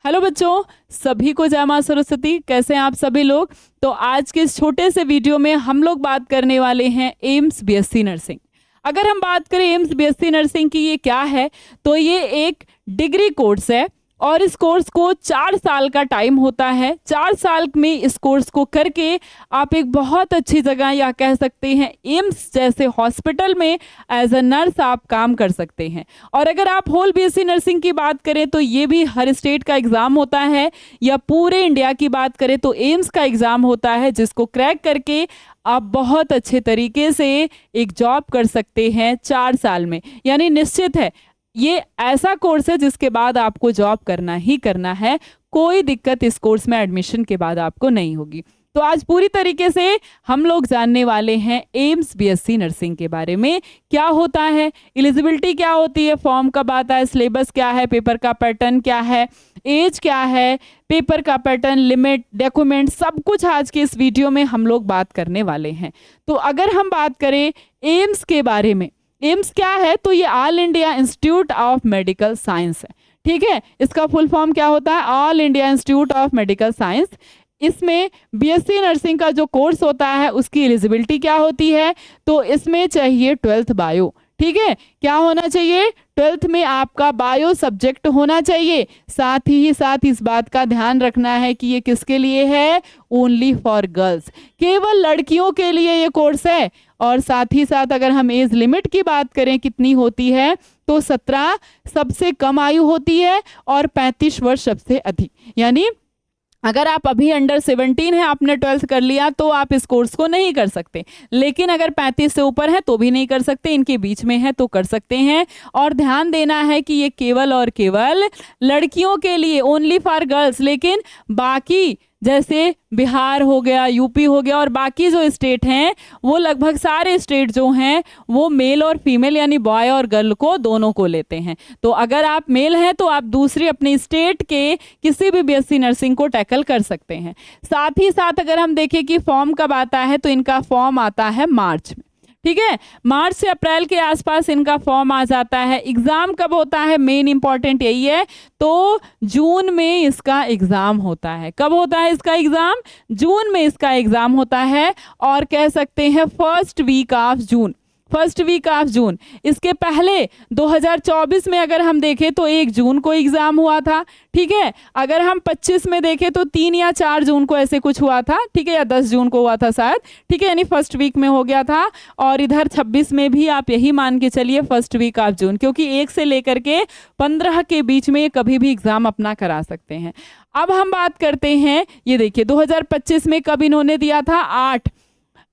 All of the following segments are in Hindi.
हेलो बच्चों, सभी को जय मां सरस्वती। कैसे हैं आप सभी लोग। तो आज के इस छोटे से वीडियो में हम लोग बात करने वाले हैं एम्स बीएससी नर्सिंग। अगर हम बात करें एम्स बीएससी नर्सिंग की, ये क्या है, तो ये एक डिग्री कोर्स है और इस कोर्स को 4 साल का टाइम होता है। 4 साल में इस कोर्स को करके आप एक बहुत अच्छी जगह या कह सकते हैं एम्स जैसे हॉस्पिटल में एज अ नर्स आप काम कर सकते हैं। और अगर आप होल बीएससी नर्सिंग की बात करें तो ये भी हर स्टेट का एग्ज़ाम होता है, या पूरे इंडिया की बात करें तो एम्स का एग्ज़ाम होता है, जिसको क्रैक करके आप बहुत अच्छे तरीके से एक जॉब कर सकते हैं 4 साल में। यानी निश्चित है ये ऐसा कोर्स है जिसके बाद आपको जॉब करना ही करना है। कोई दिक्कत इस कोर्स में एडमिशन के बाद आपको नहीं होगी। तो आज पूरी तरीके से हम लोग जानने वाले हैं एम्स बीएससी नर्सिंग के बारे में। क्या होता है, एलिजिबिलिटी क्या होती है, फॉर्म कब आता है, सिलेबस क्या है, पेपर का पैटर्न क्या है, एज क्या है, पेपर का पैटर्न, लिमिट, डॉक्यूमेंट, सब कुछ आज के इस वीडियो में हम लोग बात करने वाले हैं। तो अगर हम बात करें एम्स के बारे में, एम्स क्या है, तो ये all India institute of medical science है। ठीक है, इसका फुल फॉर्म क्या होता है, all India institute of medical science. इसमें बीएससी नर्सिंग का जो कोर्स होता है उसकी एलिजिबिलिटी क्या होती है, तो इसमें चाहिए 12th बायो। ठीक है, क्या होना चाहिए, 12th में आपका बायो सब्जेक्ट होना चाहिए। साथ ही साथ इस बात का ध्यान रखना है कि ये किसके लिए है, ओनली फॉर गर्ल्स, केवल लड़कियों के लिए ये कोर्स है। और साथ ही साथ अगर हम एज लिमिट की बात करें कितनी होती है, तो 17 सबसे कम आयु होती है और 35 वर्ष सबसे अधिक। यानी अगर आप अभी अंडर 17 है, आपने 12th कर लिया, तो आप इस कोर्स को नहीं कर सकते। लेकिन अगर 35 से ऊपर है तो भी नहीं कर सकते, इनके बीच में है तो कर सकते हैं। और ध्यान देना है कि ये केवल और केवल लड़कियों के लिए, ओनली फॉर गर्ल्स। लेकिन बाकी जैसे बिहार हो गया, यूपी हो गया और बाकी जो स्टेट हैं, वो लगभग सारे स्टेट जो हैं वो मेल और फीमेल यानी बॉय और गर्ल को दोनों को लेते हैं। तो अगर आप मेल हैं तो आप दूसरी अपने स्टेट के किसी भी बीएससी नर्सिंग को टैकल कर सकते हैं। साथ ही साथ अगर हम देखें कि फॉर्म कब आता है, तो इनका फॉर्म आता है मार्च में। ठीक है, मार्च से अप्रैल के आसपास इनका फॉर्म आ जाता है। एग्ज़ाम कब होता है, मेन इंपॉर्टेंट यही है, तो जून में इसका एग्ज़ाम होता है। कब होता है इसका एग्ज़ाम, जून में इसका एग्ज़ाम होता है। और कह सकते हैं first week of June, first week of June. इसके पहले 2024 में अगर हम देखें तो 1 जून को एग्ज़ाम हुआ था। ठीक है, अगर हम 25 में देखें तो 3 या 4 जून को ऐसे कुछ हुआ था। ठीक है, या 10 जून को हुआ था शायद। ठीक है, यानी फर्स्ट वीक में हो गया था। और इधर 26 में भी आप यही मान के चलिए फर्स्ट वीक ऑफ जून, क्योंकि 1 से लेकर के 15 के बीच में कभी भी एग्ज़ाम अपना करा सकते हैं। अब हम बात करते हैं, ये देखिए 2025 में कब इन्होंने दिया था, 8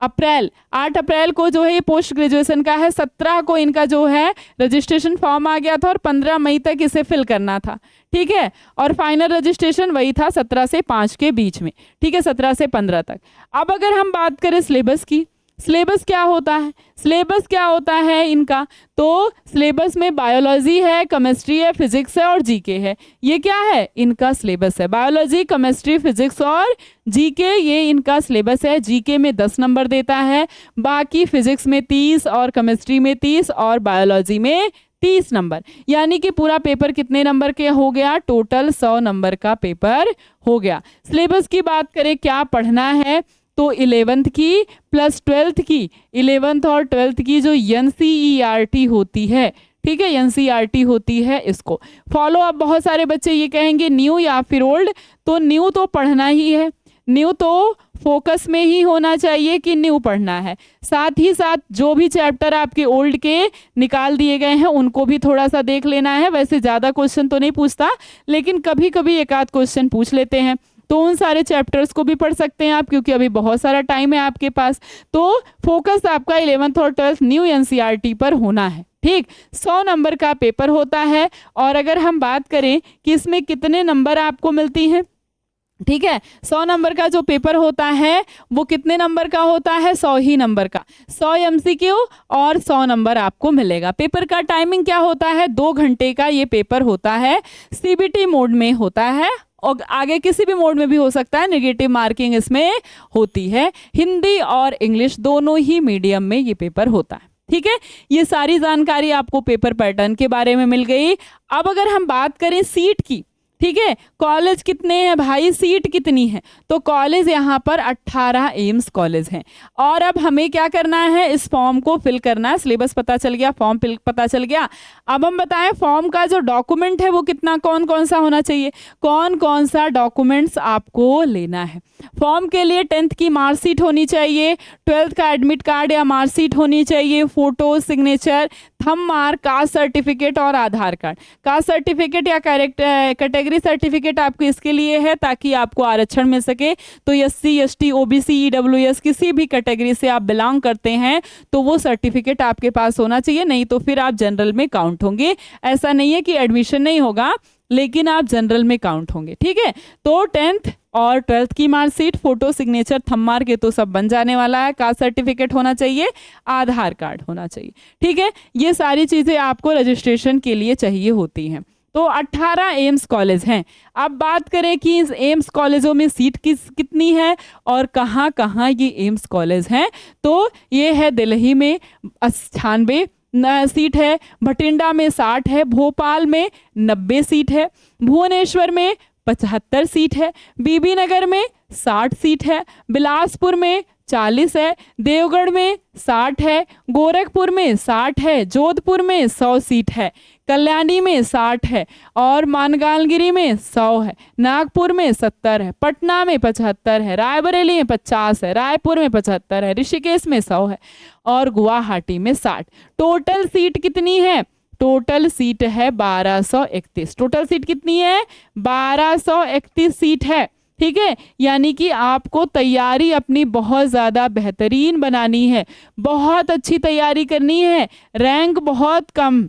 अप्रैल को जो है ये पोस्ट ग्रेजुएशन का है। 17 को इनका जो है रजिस्ट्रेशन फॉर्म आ गया था और 15 मई तक इसे फिल करना था। ठीक है, और फाइनल रजिस्ट्रेशन वही था 17 से 5 के बीच में। ठीक है, 17 से 15 तक। अब अगर हम बात करें सिलेबस की, सिलेबस क्या होता है, सिलेबस क्या होता है इनका, तो सिलेबस में बायोलॉजी है, केमिस्ट्री है, फिजिक्स है और जीके है। ये क्या है, इनका सिलेबस है। बायोलॉजी, केमिस्ट्री, फिजिक्स और जीके, ये इनका सिलेबस है। जीके में 10 नंबर देता है, बाकी फिजिक्स में 30 और केमिस्ट्री में 30 और बायोलॉजी में 30 नंबर। यानी कि पूरा पेपर कितने नंबर के हो गया, टोटल 100 नंबर का पेपर हो गया। सिलेबस की बात करें क्या पढ़ना है, तो 11th की प्लस 12th की, 11th और 12th की जो NCERT होती है, ठीक है, NCERT होती है, इसको फॉलो। अब बहुत सारे बच्चे ये कहेंगे न्यू या फिर ओल्ड, तो न्यू तो पढ़ना ही है, न्यू तो फोकस में ही होना चाहिए कि न्यू पढ़ना है। साथ ही साथ जो भी चैप्टर आपके ओल्ड के निकाल दिए गए हैं उनको भी थोड़ा सा देख लेना है। वैसे ज़्यादा क्वेश्चन तो नहीं पूछता, लेकिन कभी कभी एक आध क्वेश्चन पूछ लेते हैं, तो उन सारे चैप्टर्स को भी पढ़ सकते हैं आप, क्योंकि अभी बहुत सारा टाइम है आपके पास। तो फोकस आपका 11th और 12th न्यू NCERT पर होना है। ठीक, 100 नंबर का पेपर होता है। और अगर हम बात करें कि इसमें कितने नंबर आपको मिलती हैं, ठीक है, 100 नंबर का जो पेपर होता है वो कितने नंबर का होता है, 100 ही नंबर का, 100 MCQ और 100 नंबर आपको मिलेगा। पेपर का टाइमिंग क्या होता है, 2 घंटे का ये पेपर होता है। CBT मोड में होता है और आगे किसी भी मोड में भी हो सकता है, नेगेटिव मार्किंग इसमें होती है। हिंदी और इंग्लिश दोनों ही मीडियम में ये पेपर होता है। ठीक है, ये सारी जानकारी आपको पेपर पैटर्न के बारे में मिल गई। अब अगर हम बात करें सीट की, ठीक है। कॉलेज कितने हैं भाई, सीट कितनी है, तो कॉलेज यहाँ पर 18 एम्स कॉलेज हैं। और अब हमें क्या करना है, इस फॉर्म को फिल करना है। सिलेबस पता चल गया, फॉर्म फिल पता चल गया। अब हम बताएं फॉर्म का जो डॉक्यूमेंट है वो कितना, कौन कौन सा होना चाहिए, कौन कौन सा डॉक्यूमेंट्स आपको लेना है। फॉर्म के लिए 10th की मार्कशीट होनी चाहिए, 12th का एडमिट कार्ड या मार्कशीट होनी चाहिए, photo, signature, thumb mark, caste certificate और आधार कार्ड। कास्ट सर्टिफिकेट या कैटेगरी सर्टिफिकेट आपको इसके लिए है ताकि आपको आरक्षण मिल सके। तो SC ST OBC EWS किसी भी कैटेगरी से आप बिलोंग करते हैं तो वो सर्टिफिकेट आपके पास होना चाहिए, नहीं तो फिर आप जनरल में काउंट होंगे। ऐसा नहीं है कि एडमिशन नहीं होगा, लेकिन आप जनरल में काउंट होंगे। ठीक है, तो 10th और 12th की marksheet, photo, signature, thumb mark ये तो सब बन जाने वाला है। कास्ट सर्टिफिकेट होना चाहिए, आधार कार्ड होना चाहिए। ठीक है, ये सारी चीज़ें आपको रजिस्ट्रेशन के लिए चाहिए होती हैं। तो 18 एम्स कॉलेज हैं। अब बात करें कि इस एम्स कॉलेजों में सीट कितनी है और कहाँ कहाँ ये एम्स कॉलेज हैं, तो ये है दिल्ली में 98 सीट है, भटिंडा में 60 है, भोपाल में 90 सीट है, भुवनेश्वर में 75 सीट है, बीबीनगर में 60 सीट है, बिलासपुर में 40 है, देवगढ़ में 60 है, गोरखपुर में 60 है, जोधपुर में 100 सीट है, कल्याणी में 60 है और मानगालगिरी में 100 है, नागपुर में 70 है, पटना में 75 है, रायबरेली में 50 है, रायपुर में 75 है, ऋषिकेश में 100 है और गुवाहाटी में 60। टोटल सीट कितनी है, टोटल सीट है 1231। टोटल सीट कितनी है, 1231 सीट है। ठीक है, यानी कि आपको तैयारी अपनी बहुत ज़्यादा बेहतरीन बनानी है, बहुत अच्छी तैयारी करनी है। रैंक बहुत कम,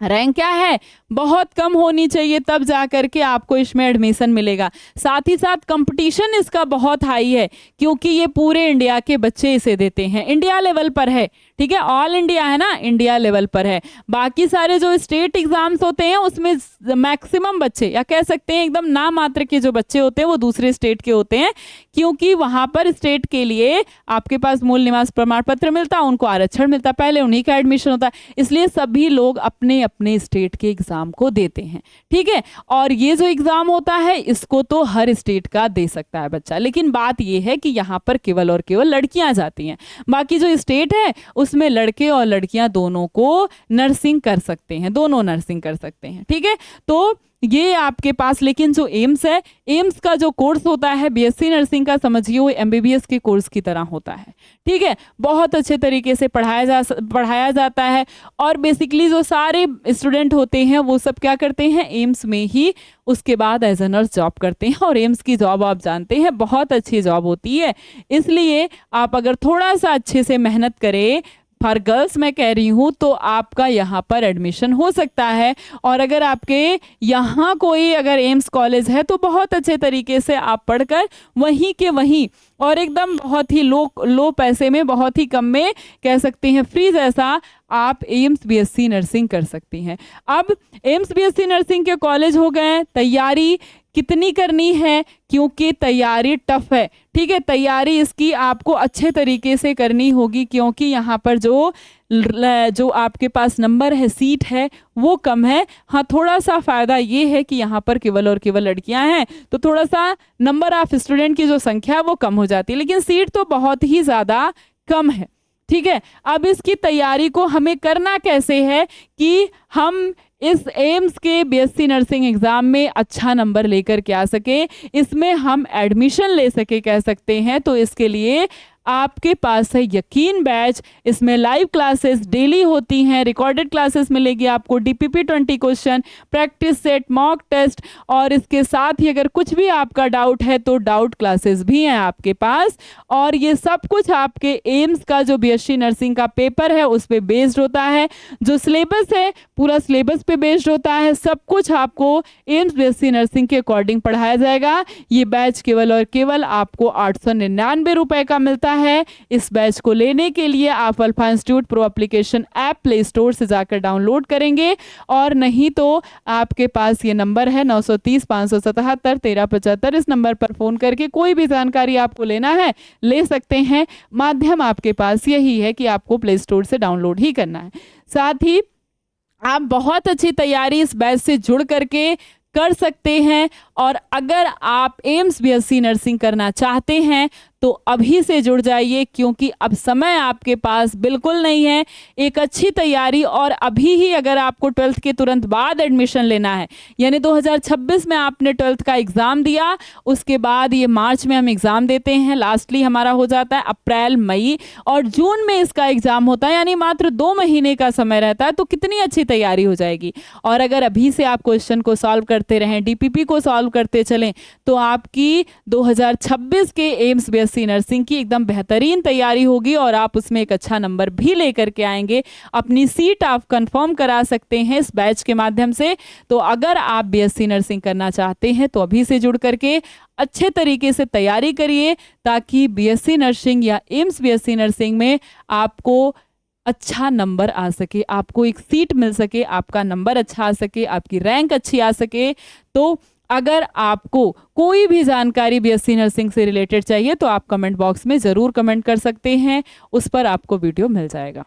रैंक क्या है, बहुत कम होनी चाहिए, तब जा करके आपको इसमें एडमिशन मिलेगा। साथ ही साथ कंपटीशन इसका बहुत हाई है, क्योंकि ये पूरे इंडिया के बच्चे इसे देते हैं, इंडिया लेवल पर है। ठीक है, ऑल इंडिया है ना, इंडिया लेवल पर है। बाकी सारे जो स्टेट एग्जाम्स होते हैं उसमें मैक्सिमम बच्चे, या कह सकते हैं एकदम नाम मात्र के जो बच्चे होते हैं वो दूसरे स्टेट के होते हैं, क्योंकि वहाँ पर स्टेट के लिए आपके पास मूल निवास प्रमाण पत्र मिलता है, उनको आरक्षण मिलता है, पहले उन्हीं का एडमिशन होता है, इसलिए सभी लोग अपने अपने स्टेट के एग्जाम को देते हैं। ठीक है, और ये जो एग्जाम होता है इसको तो हर स्टेट का दे सकता है बच्चा, लेकिन बात ये है कि यहाँ पर केवल और केवल लड़कियां जाती हैं। बाकी जो स्टेट है उसमें लड़के और लड़कियां दोनों को नर्सिंग कर सकते हैं, दोनों नर्सिंग कर सकते हैं। ठीक है, तो ये आपके पास, लेकिन जो एम्स है, एम्स का जो कोर्स होता है BSc नर्सिंग का, समझिए वो MBBS के कोर्स की तरह होता है। ठीक है, बहुत अच्छे तरीके से पढ़ाया जाता है और बेसिकली जो सारे स्टूडेंट होते हैं वो सब क्या करते हैं, एम्स में ही उसके बाद एज ए नर्स जॉब करते हैं। और एम्स की जॉब आप जानते हैं बहुत अच्छी जॉब होती है, इसलिए आप अगर थोड़ा सा अच्छे से मेहनत करें, फॉर गर्ल्स मैं कह रही हूँ, तो आपका यहाँ पर एडमिशन हो सकता है। और अगर आपके यहाँ कोई अगर एम्स कॉलेज है तो बहुत अच्छे तरीके से आप पढ़कर वहीं के वहीं और एकदम बहुत ही लो पैसे में, बहुत ही कम में, कह सकते हैं फ्री जैसा, आप एम्स BSc नर्सिंग कर सकती हैं। अब एम्स BSc नर्सिंग के कॉलेज हो गए, तैयारी कितनी करनी है, क्योंकि तैयारी टफ है। ठीक है, तैयारी इसकी आपको अच्छे तरीके से करनी होगी, क्योंकि यहाँ पर जो आपके पास नंबर है, सीट है, वो कम है। हाँ, थोड़ा सा फ़ायदा ये है कि यहाँ पर केवल और केवल लड़कियाँ हैं, तो थोड़ा सा नंबर ऑफ स्टूडेंट की जो संख्या है वो कम हो जाती है, लेकिन सीट तो बहुत ही ज़्यादा कम है। ठीक है, अब इसकी तैयारी को हमें करना कैसे है कि हम इस एम्स के BSc नर्सिंग एग्ज़ाम में अच्छा नंबर लेकर के आ सके, इसमें हम एडमिशन ले सके, कह सकते हैं। तो इसके लिए आपके पास है यकीन बैच, इसमें लाइव क्लासेस डेली होती हैं, रिकॉर्डेड क्लासेस मिलेगी आपको, DPP 20 question, practice set, mock test, और इसके साथ ही अगर कुछ भी आपका डाउट है तो डाउट क्लासेस भी हैं आपके पास। और ये सब कुछ आपके एम्स का जो BSc नर्सिंग का पेपर है उस पर बेस्ड होता है, जो सिलेबस है पूरा सिलेबस पे बेस्ड होता है। सब कुछ आपको एम्स BSc नर्सिंग के अकॉर्डिंग पढ़ाया जाएगा। ये बैच केवल और केवल आपको 899 रुपये का मिलता है। इस बैच को लेने के लिए आप alpha institute pro application app play store से जाकर डाउनलोड करेंगे, और नहीं तो आपके पास ये नंबर है 930 577 1375, इस नंबर पर फ़ोन करके कोई भी जानकारी आपको लेना है ले सकते हैं। माध्यम आपके पास यही है कि आपको प्ले स्टोर से डाउनलोड ही करना है। साथ ही आप बहुत अच्छी तैयारी इस बैच से जुड़ करके कर सकते हैं। और अगर आप एम्स बीएससी नर्सिंग करना चाहते हैं तो अभी से जुड़ जाइए, क्योंकि अब समय आपके पास बिल्कुल नहीं है। एक अच्छी तैयारी, और अभी ही अगर आपको 12th के तुरंत बाद एडमिशन लेना है, यानी 2026 में आपने 12th का एग्ज़ाम दिया, उसके बाद ये मार्च में हम एग्ज़ाम देते हैं, लास्टली हमारा हो जाता है अप्रैल मई, और जून में इसका एग्ज़ाम होता है, यानी मात्र 2 महीने का समय रहता है। तो कितनी अच्छी तैयारी हो जाएगी। और अगर अभी से आप क्वेश्चन को सॉल्व करते रहें, डीपीपी को सॉल्व करते चलें, तो आपकी 2026 के एम्स बीएससी नर्सिंग की एकदम बेहतरीन तैयारी होगी और आप उसमें एक अच्छा नंबर भी लेकर के आएंगे। अपनी सीट आप कंफर्म करा सकते हैं इस बैच के माध्यम से। तो अगर आप बीएससी नर्सिंग करना चाहते हैं तो अभी से जुड़ करके अच्छे तरीके से तैयारी करिए, ताकि बीएससी नर्सिंग या एम्स बीएससी नर्सिंग में आपको अच्छा नंबर आ सके, आपको एक सीट मिल सके, आपका नंबर अच्छा आ सके, आपकी रैंक अच्छी आ सके। तो अगर आपको कोई भी जानकारी बीएससी नर्सिंग से रिलेटेड चाहिए तो आप कमेंट बॉक्स में ज़रूर कमेंट कर सकते हैं, उस पर आपको वीडियो मिल जाएगा।